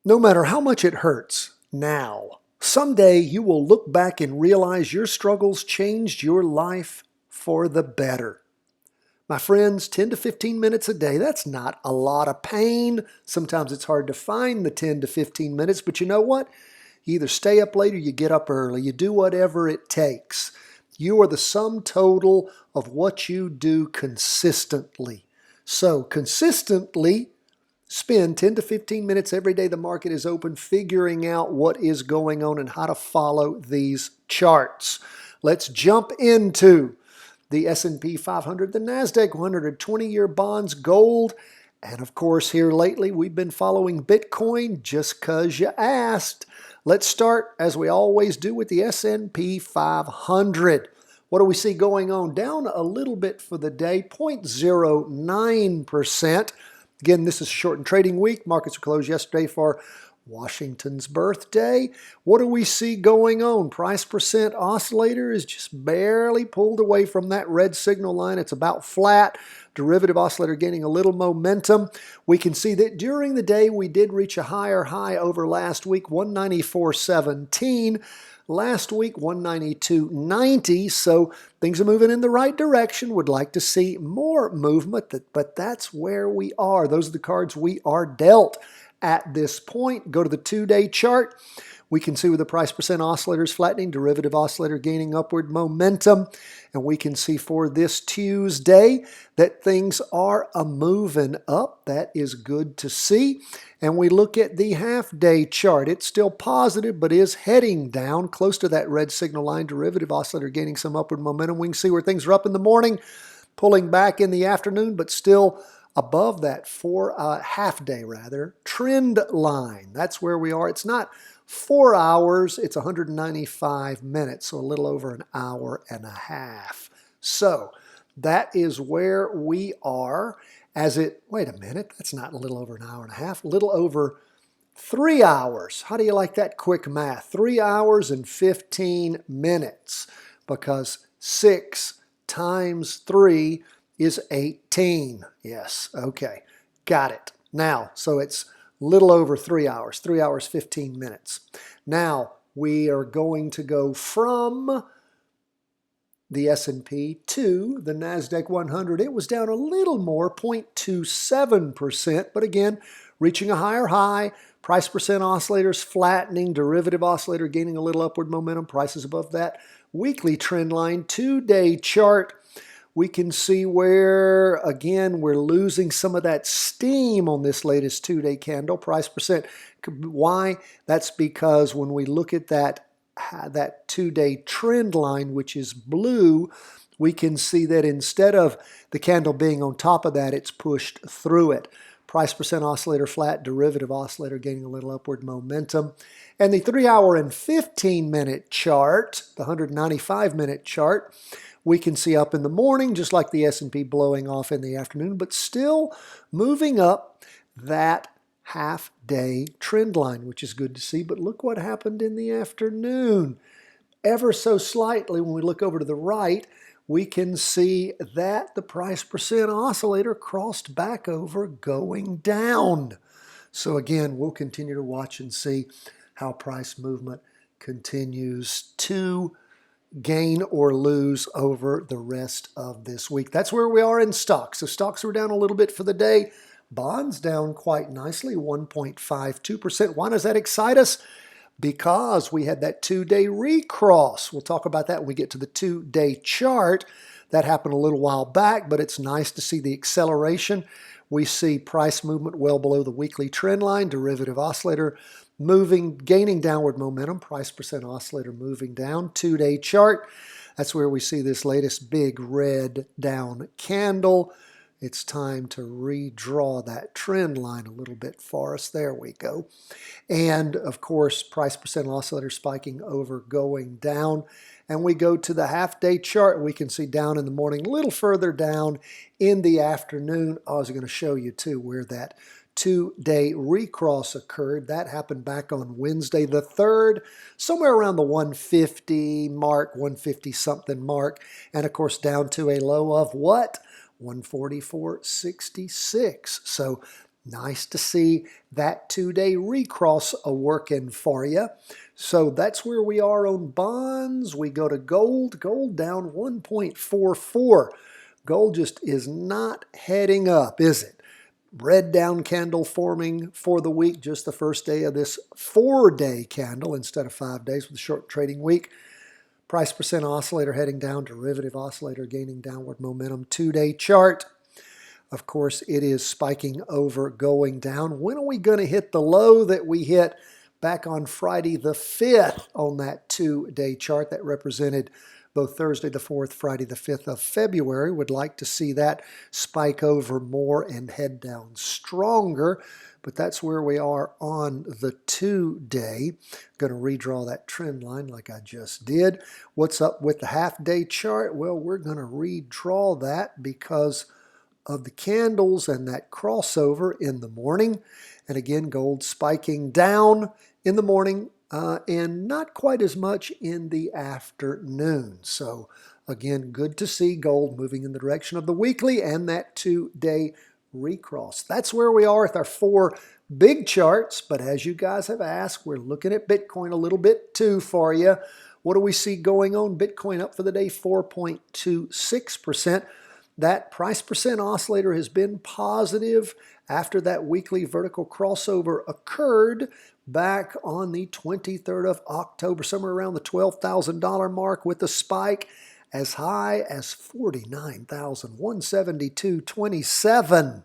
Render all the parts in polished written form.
No matter how much it hurts now, someday you will look back and realize your struggles changed your life for the better. My friends, 10 to 15 minutes a day, that's not a lot of pain. Sometimes it's hard to find the 10 to 15 minutes, but you know what? You either stay up late or you get up early. You do whatever it takes. You are the sum total of what you do consistently. So consistently, spend 10 to 15 minutes every day the market is open figuring out what is going on and how to follow these charts. Let's jump into the S&P 500, the Nasdaq 100, 20-year bonds, gold, and of course here lately we've been following Bitcoin just because you asked. Let's start, as we always do, with the S&P 500. What do we see going on? Down a little bit for the day, 0.09%. Again, this is a shortened trading week. Markets were closed yesterday for Washington's birthday. What do we see going on? Price percent oscillator is just barely pulled away from that red signal line. It's about flat. Derivative oscillator gaining a little momentum. We can see that during the day we did reach a higher high over last week, 194.17. Last week, 192.90, so things are moving in the right direction. Would like to see more movement, but that's where we are. Those are the cards we are dealt at this point. Go to the 2-day chart. We can see with the price percent oscillators flattening, derivative oscillator gaining upward momentum. And we can see for this Tuesday that things are moving up. That is good to see. And we look at the half-day chart. It's still positive, but is heading down close to that red signal line. Derivative oscillator gaining some upward momentum. We can see where things are up in the morning, pulling back in the afternoon, but still above that half-day trend line. That's where we are. It's not 4 hours, it's 195 minutes, so a little over an hour and a half. So that is where we are wait a minute, that's not a little over an hour and a half, a little over 3 hours. How do you like that quick math? 3 hours and 15 minutes, because 6 times 3 is 18. Yes, okay, got it. Now, so it's little over 3 hours, 3 hours, 15 minutes. Now, we are going to go from the S&P to the Nasdaq 100. It was down a little more, 0.27%, but again, reaching a higher high. Price percent oscillators flattening, derivative oscillator gaining a little upward momentum. Prices above that weekly trend line. 2-day chart. We can see where, again, we're losing some of that steam on this latest 2-day candle. Price percent. Why? That's because when we look at that 2-day trend line, which is blue, we can see that instead of the candle being on top of that, it's pushed through it. Price percent oscillator flat, derivative oscillator gaining a little upward momentum. And the 3 hour and 15 minute chart, the 195-minute chart, we can see up in the morning, just like the S&P blowing off in the afternoon, but still moving up that half-day trend line, which is good to see. But look what happened in the afternoon. Ever so slightly, when we look over to the right, we can see that the price percent oscillator crossed back over going down. So again, we'll continue to watch and see how price movement continues to gain or lose over the rest of this week. That's where we are in stocks. So stocks were down a little bit for the day. Bonds down quite nicely, 1.52%. Why does that excite us? Because we had that 2-day recross. We'll talk about that when we get to the 2-day chart. That happened a little while back, but it's nice to see the acceleration. We see price movement well below the weekly trend line, derivative oscillator moving, gaining downward momentum, price percent oscillator moving down, 2-day chart. That's where we see this latest big red down candle. It's time to redraw that trend line a little bit for us. There we go. And of course, price percent oscillator spiking over, going down. And we go to the half-day chart. We can see down in the morning, a little further down in the afternoon. I was going to show you too where that 2-day recross occurred. That happened back on Wednesday the 3rd, somewhere around the 150 mark, 150 something mark. And of course, down to a low of what? 144.66. So Nice to see that 2-day recross working for you. So that's where we are on bonds. We go to gold. Gold down 1.44. Gold just is not heading up, is it? Red down candle forming for the week, just the first day of this 4-day candle instead of 5 days with a short trading week. Price percent oscillator heading down, derivative oscillator gaining downward momentum. 2-day chart. Of course, it is spiking over, going down. When are we going to hit the low that we hit back on Friday the 5th on that 2-day chart that represented both Thursday the 4th, Friday the 5th of February? Would like to see that spike over more and head down stronger, but that's where we are on the 2-day. Going to redraw that trend line like I just did. What's up with the half-day chart? Well, we're going to redraw that because of the candles and that crossover in the morning. And again, gold spiking down in the morning and not quite as much in the afternoon. So again, good to see gold moving in the direction of the weekly and that 2-day recross. That's where we are with our 4 big charts. But as you guys have asked, we're looking at Bitcoin a little bit too for you. What do we see going on? Bitcoin up for the day 4.26%. That price percent oscillator has been positive after that weekly vertical crossover occurred back on the 23rd of October, somewhere around the $12,000 mark, with a spike as high as $49,172.27.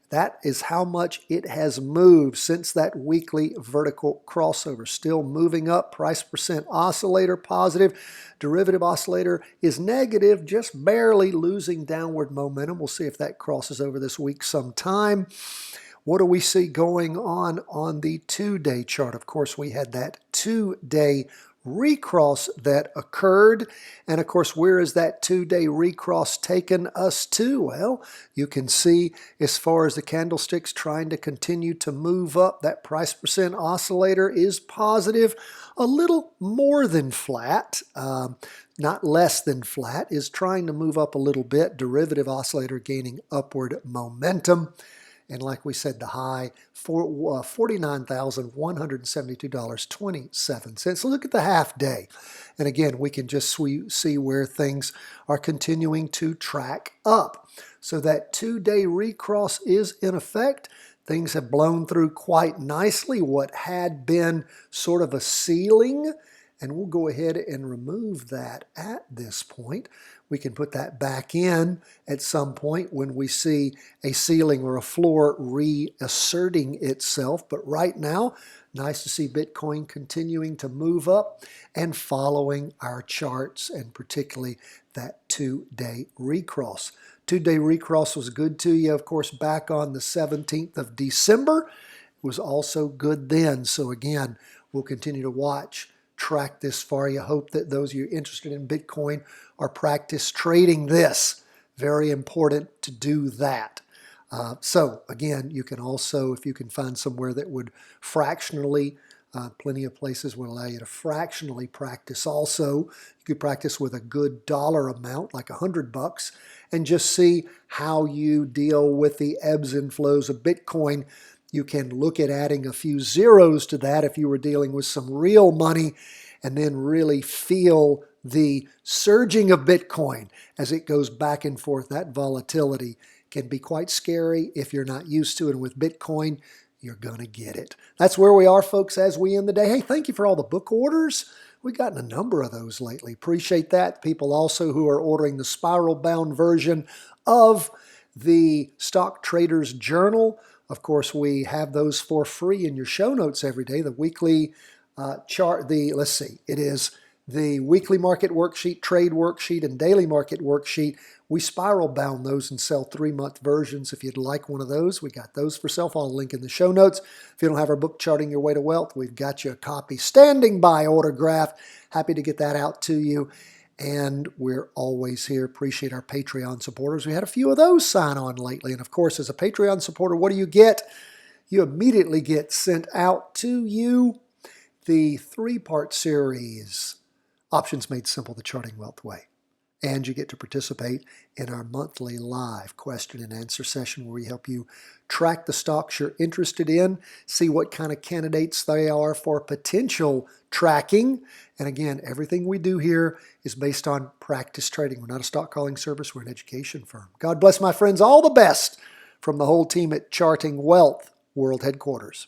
That is how much it has moved since that weekly vertical crossover. Still moving up. Price percent oscillator positive. Derivative oscillator is negative, just barely losing downward momentum. We'll see if that crosses over this week sometime. What do we see going on the 2-day chart? Of course, we had that 2-day recross that occurred. And of course, where is that 2-day recross taken us to? Well, you can see as far as the candlesticks trying to continue to move up, that price percent oscillator is positive, a little more than flat, not less than flat, is trying to move up a little bit. Derivative oscillator gaining upward momentum. And like we said, the high for $49,172.27. So look at the half day. And again, we can just see where things are continuing to track up. So that 2-day recross is in effect. Things have blown through quite nicely what had been sort of a ceiling. And we'll go ahead and remove that at this point. We can put that back in at some point when we see a ceiling or a floor reasserting itself. But right now, nice to see Bitcoin continuing to move up and following our charts, and particularly that 2-day recross. 2-day recross was good to you, of course, back on the 17th of December. It was also good then. So again, we'll continue to watch, track this for you. Hope that those of you interested in Bitcoin are practice trading this. Very important to do that. So again, you can also, if you can find somewhere that would fractionally, plenty of places will allow you to fractionally practice also. You could practice with a good dollar amount, like $100, and just see how you deal with the ebbs and flows of Bitcoin. You can look at adding a few zeros to that if you were dealing with some real money, and then really feel the surging of Bitcoin as it goes back and forth. That volatility can be quite scary if you're not used to it. And with Bitcoin, you're going to get it. That's where we are, folks, as we end the day. Hey, thank you for all the book orders. We've gotten a number of those lately. Appreciate that. People also who are ordering the spiral-bound version of the Stock Traders Journal. Of course, we have those for free in your show notes every day. The weekly chart, it is the weekly market worksheet, trade worksheet, and daily market worksheet. We spiral bound those and sell 3-month versions. If you'd like one of those, we got those for sale. I'll link in the show notes. If you don't have our book, Charting Your Way to Wealth, we've got you a copy standing by, autographed. Happy to get that out to you. And we're always here. Appreciate our Patreon supporters. We had a few of those sign on lately. And of course, as a Patreon supporter, what do you get? You immediately get sent out to you the 3-part series, Options Made Simple, The Charting Wealth Way. And you get to participate in our monthly live question and answer session where we help you track the stocks you're interested in, see what kind of candidates they are for potential tracking. And again, everything we do here is based on practice trading. We're not a stock calling service, we're an education firm. God bless my friends, all the best from the whole team at Charting Wealth World Headquarters.